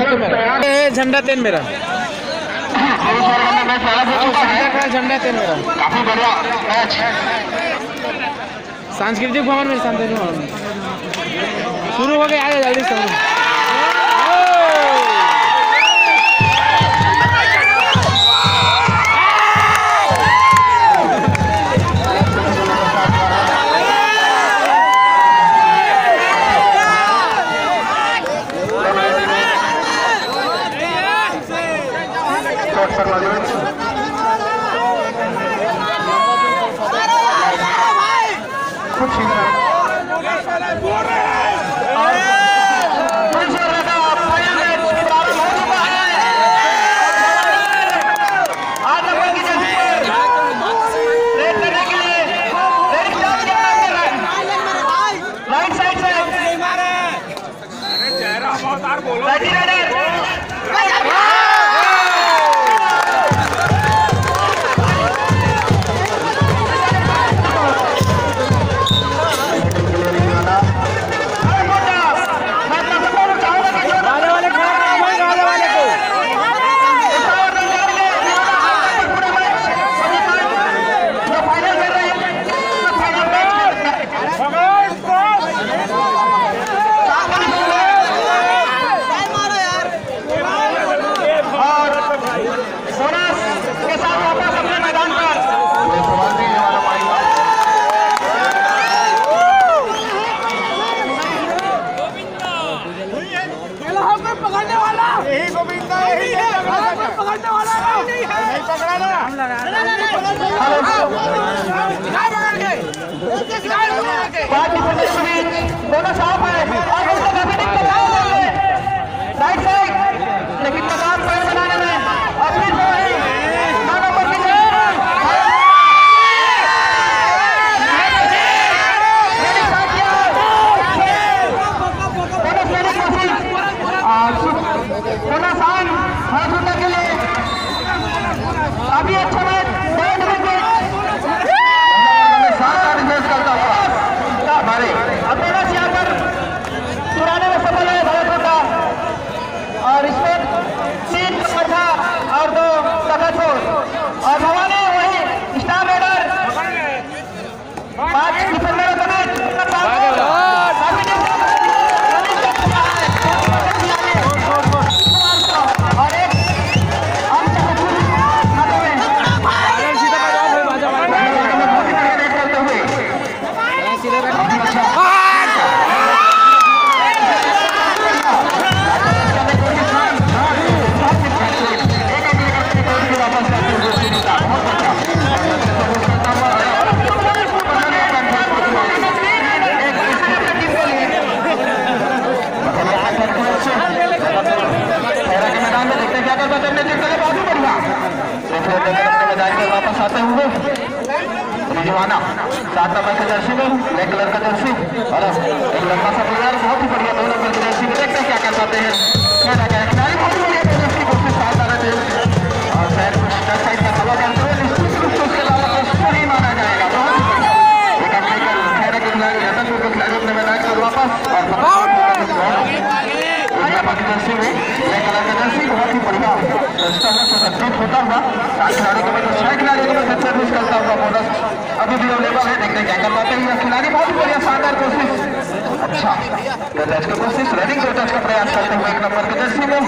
झंडा तेन मेरा झंडा तेन मेरा काफी बढ़िया मैच। सांस्कृतिक भवन में सांस्कृतिक भवन में शुरू हो गया। आगे जल्दी से वापस आते हुए रिजवाना 7 नंबर के जर्सी में ब्लैक कलर का जर्सी और एक लंबा सा प्लेयर बहुत ही बढ़िया 2 नंबर की जर्सी में देखते हैं क्या कर पाते हैं। खिलाड़ी बहुत बढ़िया जर्सी कोशिश साथ आ रहे थे और शायद कुछ साइड का हवा करते हुए निश्चित रूप से उसके अलावा कुछ नहीं माना जाएगा। बहुत एक अपने खैरा के खिलाड़ी रतनपुर के खिलाड़ी अपने मैदान पर वापस और जर्सी में ब्लैक कलर का जर्सी बहुत ही बढ़िया संतुष्ट होता हुआ 7 खिलाड़ियों के बाद 6 खिलाड़ियों के बाद सर्विस करता हुआ बोनस अभी भी अवेलेबल है। देखते हैं क्या कर पाते हैं खिलाड़ी। बहुत बढ़िया शानदार कोशिश, अच्छा टच का कोशिश रनिंग को टच का प्रयास करते हुए 1 नंबर के जर्सी में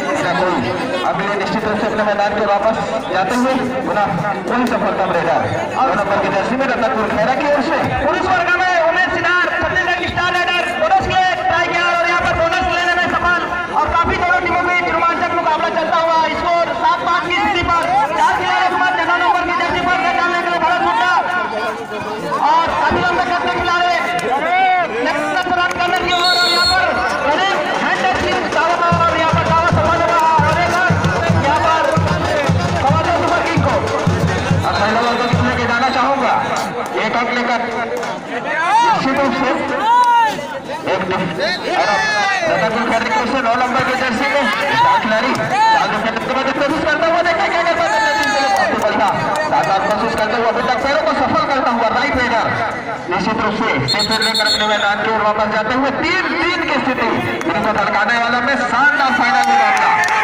अभी निश्चित रूप से अपने मैदान के वापस जाते हुए पुनः वही सफलता मिलेगा। 2 नंबर की जर्सी में रतनपुर खैरा की ओर से पुरुष वर्ग में उमेश सिनार छत्तीसगढ़ की स्टार राइडर बोनस के ट्राई किया और यहाँ पर बोनस लेने में सफल और काफी दोनों टीमों में रोमांचक मुकाबला चलता हुआ स्कोर 7-5 की स्थिति पर 4 खिलाड़ी 9 नंबर की जर्सी पर डालने के लिए भरत हुड्डा और सभी लोग करते खिलाड़ी रन करने की ओर और यहाँ पर हैंड टच की दावा और यहाँ पर दावा सफल हुआ और यहाँ पर कवादो सुपर किंग को अब पहले वर्ग में लेके जाना चाहूंगा। 1 अंक लेकर निश्चित रूप से रतनपुर खैरा की ओर से 9 नंबर के जर्सी में खिलाड़ी कोशिश करता हुआ देखा क्या करता है कोशिश करते हुए अभी तक पैरों को सफल करता हुआ राइट राइडर निश्चित रूप से लेकर अपने मैदान की ओर वापस जाते हुए 3-3 की स्थिति जिनको धड़काने वालों में शानदार फाइनल मुकाबला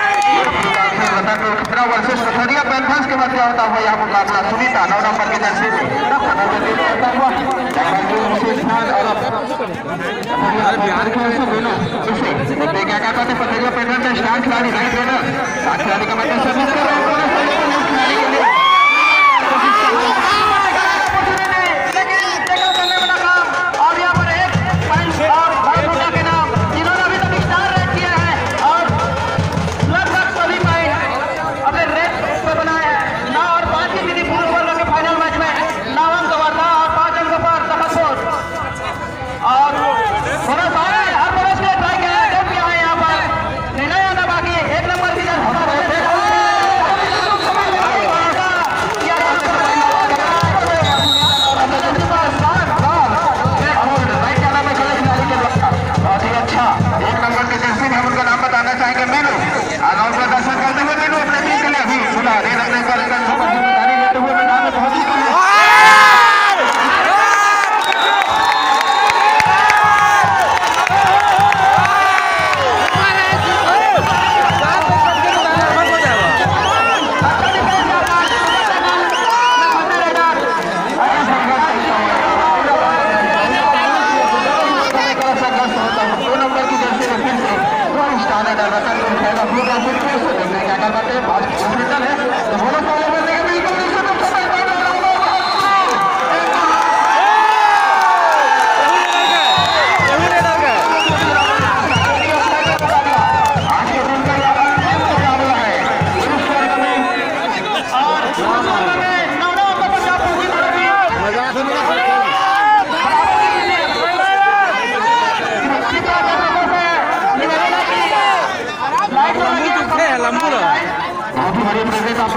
बढ़िया होता हुआ यह मुकाबला सुनीता 9 नंबर के जर्सी में बिहार की ओर से बोलो इसे क्या कहते हैं पतरिया पेडर का स्टार खिलाड़ी राइट रेडर सात खिलाड़ी का मतलब सर्विस कर रहे हैं खिलाड़ी के लिए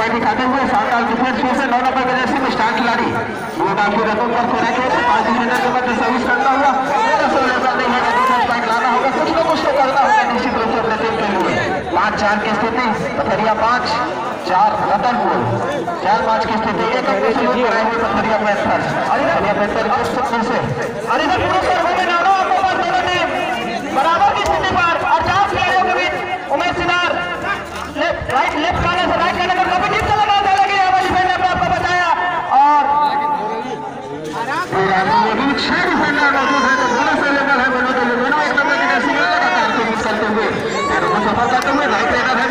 दिखाते हुए 7 साल डिफेंस से 9 नंबर के जर्सी में स्टार खिलाड़ी वो काफी रकम पर खोना के 5 डिफेंडर के बाद सर्विस करता हुआ नहीं है डिफेंस पॉइंट लाना होगा कुछ ना कुछ तो करना होगा निश्चित रूप से अपने टीम के लिए 5-4 की स्थिति पथरिया 5-4 रतनपुर 4-5 की स्थिति एक अपने से बनाए हुए पथरिया पैंथर्स पथरिया पैंथर और सबसे से अलीगढ़ पुरस्कार होने नारों आपको पर दोनों टीम बराबर की स्थिति पर और 4 खिलाड़ियों के बीच उमेश सिनार लेफ्ट काने से राइट काने पर कभी टीम से लगा लगी हमारी फ्रेंड ने आपको बताया और बीच 6 डिफेंडर मौजूद है तो दोनों से लेवल है दोनों के लिए दोनों एक नंबर की जर्सी में लगातार कोशिश करते हुए पैरों को सफल करते हुए राइट रेडर है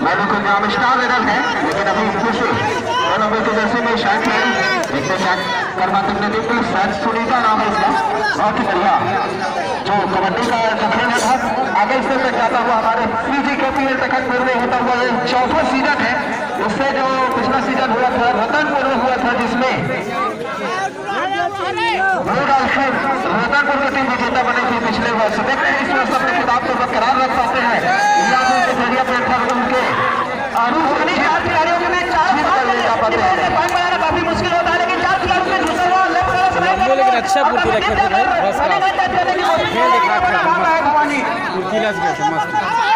मैनू को नाम स्टार रेडर है लेकिन अभी खुश 9 नंबर की जर्सी में शायद देखते क्या करवा तुमने बिल्कुल सच सुनीता नाम है इसका बहुत ही बढ़िया जो कबड्डी का जो खेल है आगे इससे तक जाता हुआ हमारे CGKPL तखतपुर में होता हुआ ये 4वां सीजन है उससे जो पिछला सीजन हुआ था रतनपुर में हुआ था जिसमें रतनपुर की टीम विजेता बनी थी पिछले वर्ष देखते हैं इस वर्ष अपने खिताब को बरकरार रख पाते हैं या फिर पथरिया प्लेटफॉर्म उनके खिलाड़ियों के में 4 काफी मुश्किल होता है लेकिन 4 खिलाड़ियों में दूसरा हुआ लेकिन अच्छा पूर्ति रखे थे भाई बस का खेल दिखा था पूर्तिला से मस्त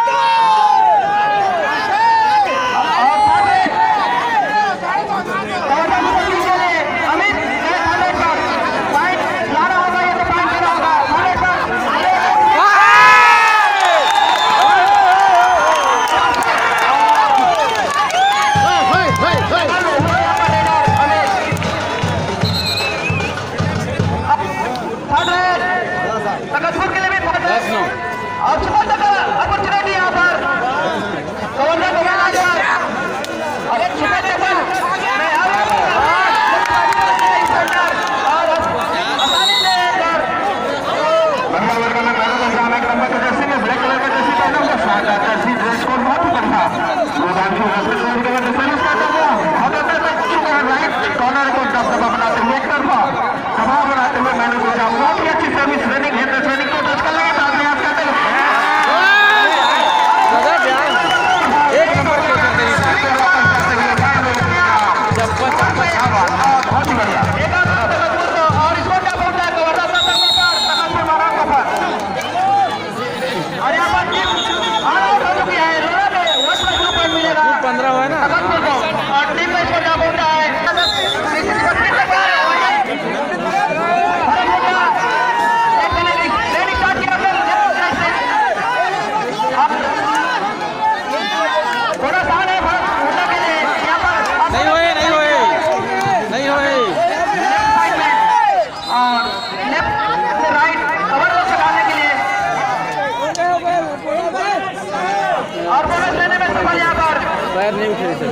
पैर नहीं उठे सर।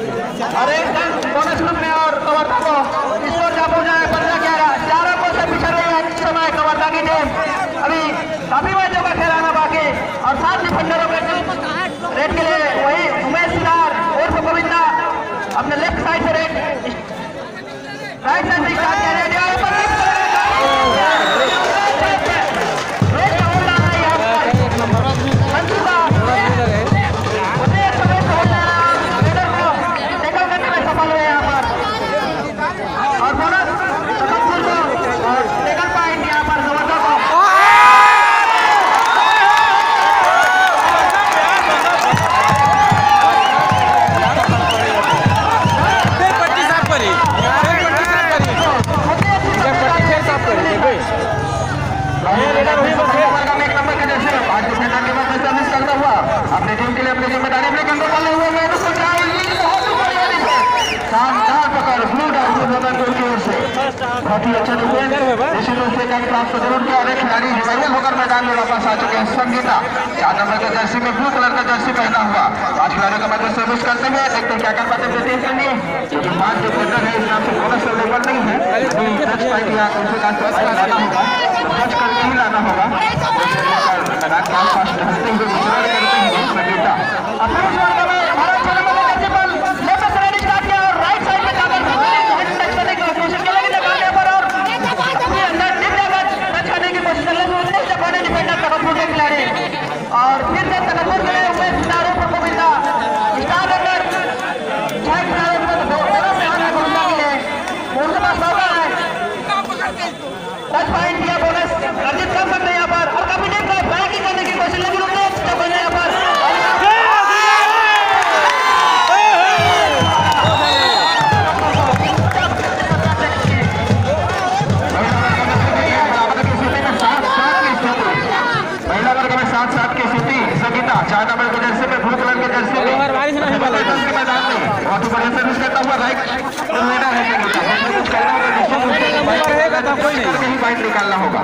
अरे बोनस ग्रुप में और कवर्ता को स्कोर जा पहुंचा है 15-11, 4 अंकों से पीछे रही है इस समय कवर्ता की टीम। अभी काफी मैचों का खेल आना बाकी और 7 डिफेंडरों के रेड के लिए वही उमेश सिदार उर्फ गोविंदा अपने लेफ्ट साइड से रेड राइट साइड से स्टार्ट कर रहे हैं। अपने टीम के लिए अपनी जिम्मेदारी अपने कंधों पर ले हुए हैं। शानदार पकड़ गोल की ओर से बहुत ही अच्छा डिफेंस निश्चित रूप से कैच प्राप्त जरूर किया। और एक खिलाड़ी रिवाइवल होकर मैदान में वापस आ चुके हैं संगीता 4 नंबर के जर्सी में ब्लू कलर का जर्सी पहना हुआ 5 खिलाड़ियों का मैच सर्विस करते हुए देखते हैं क्या कर पाते हैं टीम के लिए, क्योंकि 5 डिफेंडर है इस नाम से बोनस अवेलेबल नहीं है। टच पॉइंट या उनसे लाना होगा, टच करके ही लाना होगा। मैदान के आसपास ढलते हुए विचरण करते हुए संगीता अपने इस वर्ग में भारत छह नंबर के जर्सी पर लेफ्ट से रेडी स्टार्ट किया और राइट साइड में जाकर टच करने की कोशिश की, लेकिन दबाने पर और अपने अंदर टिप जाकर टच करने की कोशिश कर रहे हैं उन्हें दबाने डिफेंडर तकब्बुर के खिलाड़ी और फिर से तकब्बुर के लिए उमेश सितारों पर गोविंदा स्टार अंदर 6 खिलाड़ियों को दोनों में आना गोविंदा के लिए उनके पास मौका है। टच पॉइंट दिया बोनस अर्जित कर सकते हैं यहाँ पर और काफी टीम का बैक ही करने की कोशिश, लेकिन उन्हें दबाने यहाँ पर महिला वर्ग में 7-7 की स्थिति। संगीता 4 नंबर के जर्सी में ब्लू कलर के जर्सी में मैदान में बहुत बढ़िया सर्विस करता हुआ राइट लेना है संगीता कुछ करना होगा निश्चित रूप से कहीं बाइट निकालना होगा।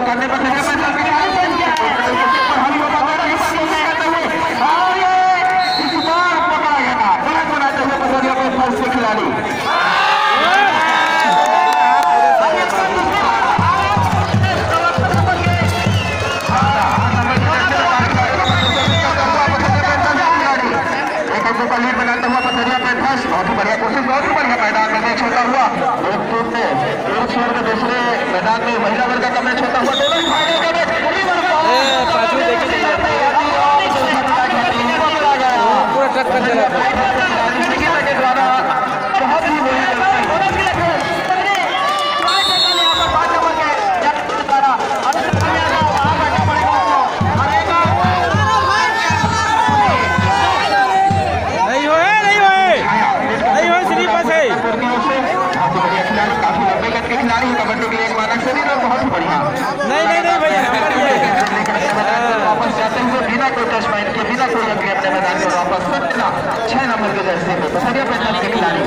करने पर खिलाड़ी लीड बनाता हुआ पथरिया पे फंस बहुत ही बढ़िया कोशिश, बहुत ही बढ़िया मैदान में मैच होता हुआ एक टीम में एक छोड़ के दूसरे मैदान में महिला वर्ग का मैच होता हुआ दोनों फाइनल का मैच पूरा ट्रक कर चला के द्वारा बहुत ही खिलाड़ी कबड्डी के लिए एक मानक शरीर और बहुत ही बढ़िया नहीं भैया वापस जाते हुए बिना कोई टच पॉइंट के बिना कोई अंक अपने मैदान में वापस 6 नंबर के जर्सी में बसरिया पैंतालीस के खिलाड़ी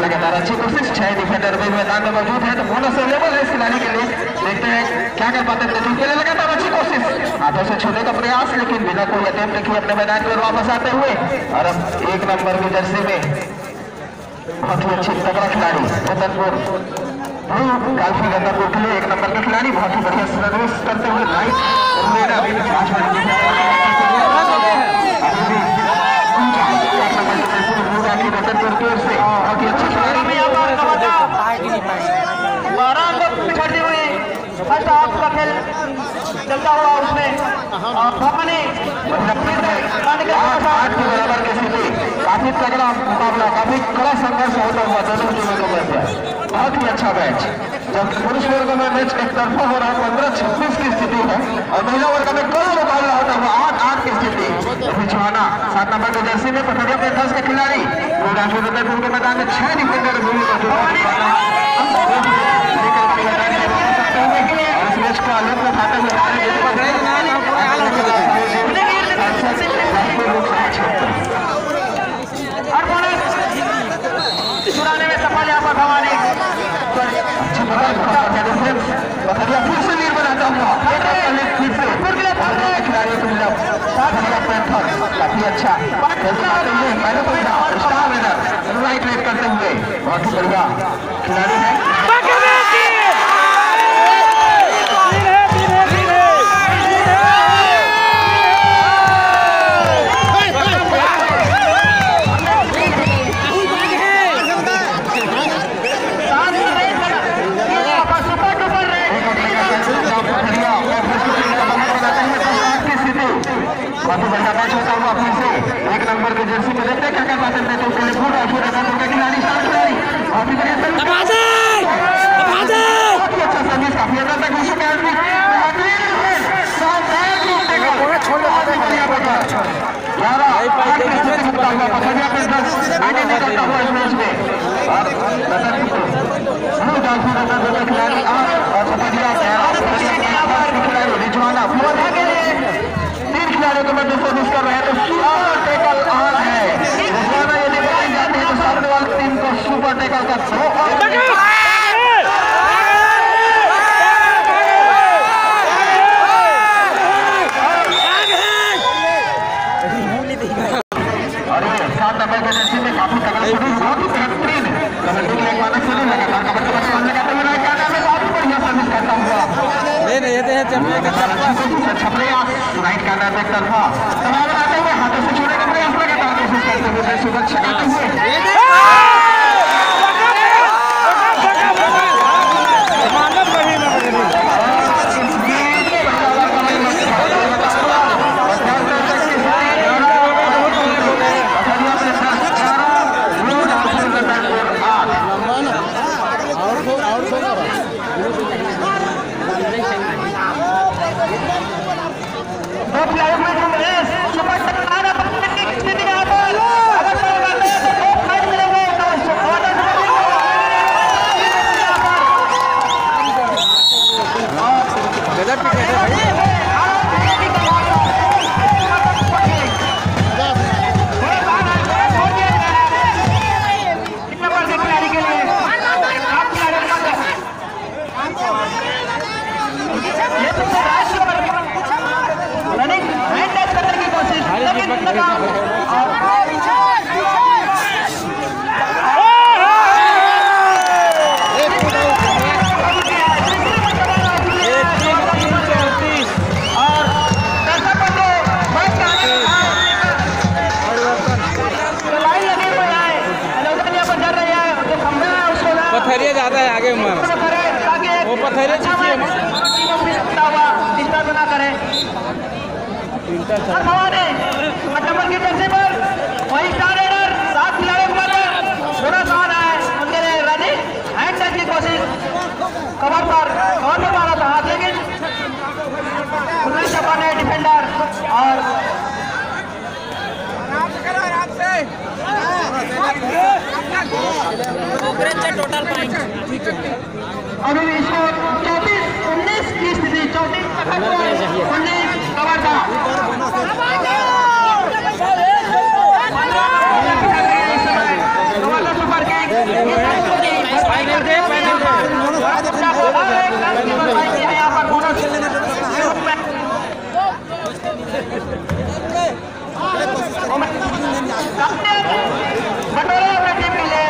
लगातार अच्छी कोशिश 6 डिफेंडर भी मैदान में मौजूद है तो बोनस अवेलेबल है इस खिलाड़ी के लिए। देखते हैं क्या कर पाते हैं टीम के लिए लगातार अच्छी कोशिश हाथों से छूने का प्रयास लेकिन बिना कोई अटेम्प्ट किए अपने मैदान में वापस आते हुए और अब 1 नंबर की जर्सी में बहुत ही अच्छी तगड़ा खिलाड़ी रतनपुर काफी गंगापुर के लिए 1 नंबर के खिलाड़ी बहुत ही बढ़िया सर्विस करते हुए राइट रतनपुर की ओर से बहुत ही अच्छी खिलाड़ी में 12 अंक पिछड़ती हुई हुआ खेल चलता हुआ उसमें भवानी 8 के बराबर की स्थिति। काफी तगड़ा मुकाबला, काफी कड़ा संघर्ष होता हुआ दोनों टीमों के मध्य। बहुत ही अच्छा मैच। जब पुरुष वर्ग में मैच एक तरफा हो रहा है 15-26 की स्थिति है और महिला वर्ग में कड़ा मुकाबला होता हुआ 8-8 की स्थिति। बिछवाना 7 नंबर के जर्सी में पथरिया पे 10 के खिलाड़ी रुद्रपुर के मैदान में 6 डिफेंडर भूमि को मैच का आनंद उठाते हुए चुराने में सफल यहाँ पर भवानी फिर से लीड बनाता हुआ खिलाड़ियों को मिला काफी अच्छा राइट रेट करते हुए बहुत ही बढ़िया खिलाड़ी है। काफी बढ़िया मैच होता हुआ फिर से 1 नंबर के जर्सी में देखते क्या क्या पाते हैं तो उसके लिए पूरा खिलाड़ी काफी बढ़िया काफी अच्छा सर्विस काफी अंदर तक घुस चुका है खिलाड़ियों को मध्य सर्विस कर रहे हैं तो सुपर टेकल ऑन है। रिजवाना यदि बनाई जाती है तो सामने वाली टीम को सुपर टेकल का थ्रो अरे 7 नंबर के जर्सी में काफी तगड़ा सर्विस बहुत ही बेहतरीन कबड्डी के एक मानक से लगातार कबड्डी लगाते हुए क्या नाम है बहुत बढ़िया सर्विस करता हुआ छपले राइट कार्नर में तरफा तमाम आते हुए हाथों से छोड़ने का प्रयास लगातार कोशिश करते हुए सुरक्षा करते हुए पथरिया ज्यादा है आगे उम्र वो पथरिया ना करे नंबर की जर्सी पर वही स्टार रेडर 7 खिलाड़ियों पर थोड़ा सा है उनके लिए रनिंग हैंड टच की कोशिश कवर पर मारा था हाथ लेकिन ने डिफेंडर और टोटल पॉइंट अभी इसको 34-19 की स्थिति 34-19 कवर था सुपर किंग यहाँ पर बोनस बटोरा अपनी टीम के लिए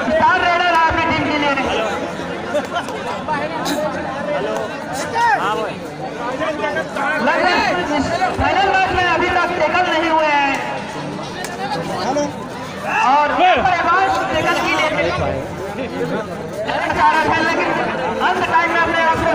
स्टार रेडर है अपनी टीम के लिए फाइनल मैच में अभी तक टेकल नहीं हुए हैं और टेकल की लेकिन अंत टाइम में अपने आप को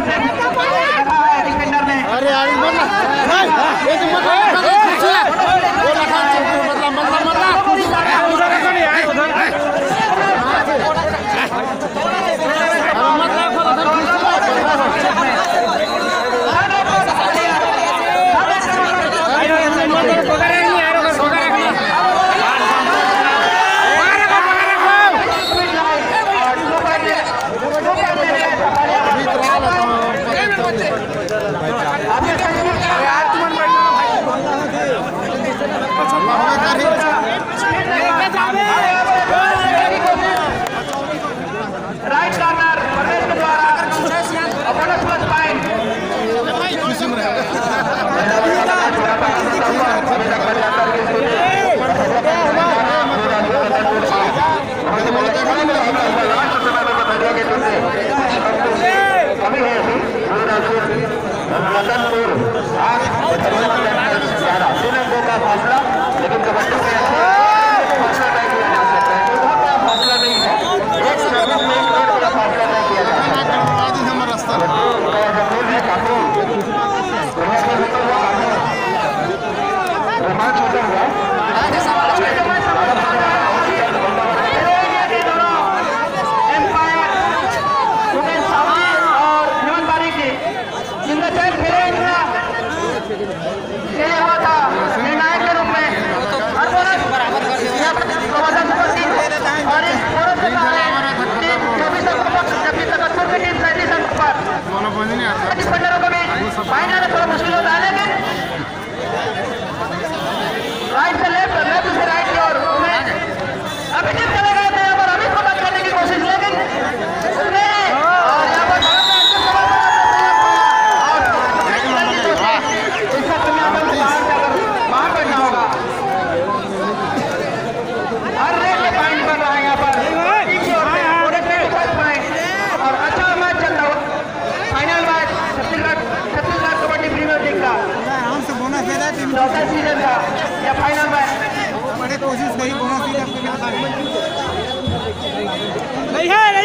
लेकिन कबड्डी में फासला तय किया जा सकता है, फासला नहीं है, एक फासला तय किया जा सकता है। फाइनल थोड़ा मुश्किल होता है, लेकिन राइट से लेफ्ट, लेफ्ट से राइट की ओर अभी टिप चले गए थे। यहाँ पर अभी को बच करने की कोशिश, लेकिन उसने और यहाँ पर बाहर बैठना होगा। हर रेट में पॉइंट बन रहा है यहाँ पर और अच्छा मैच चल रहा है। Final match Chhattisgarh kabaddi premier league का चौथा सीजन का या फाइनल मैच। बड़े कोशिश करी बोनस नहीं है।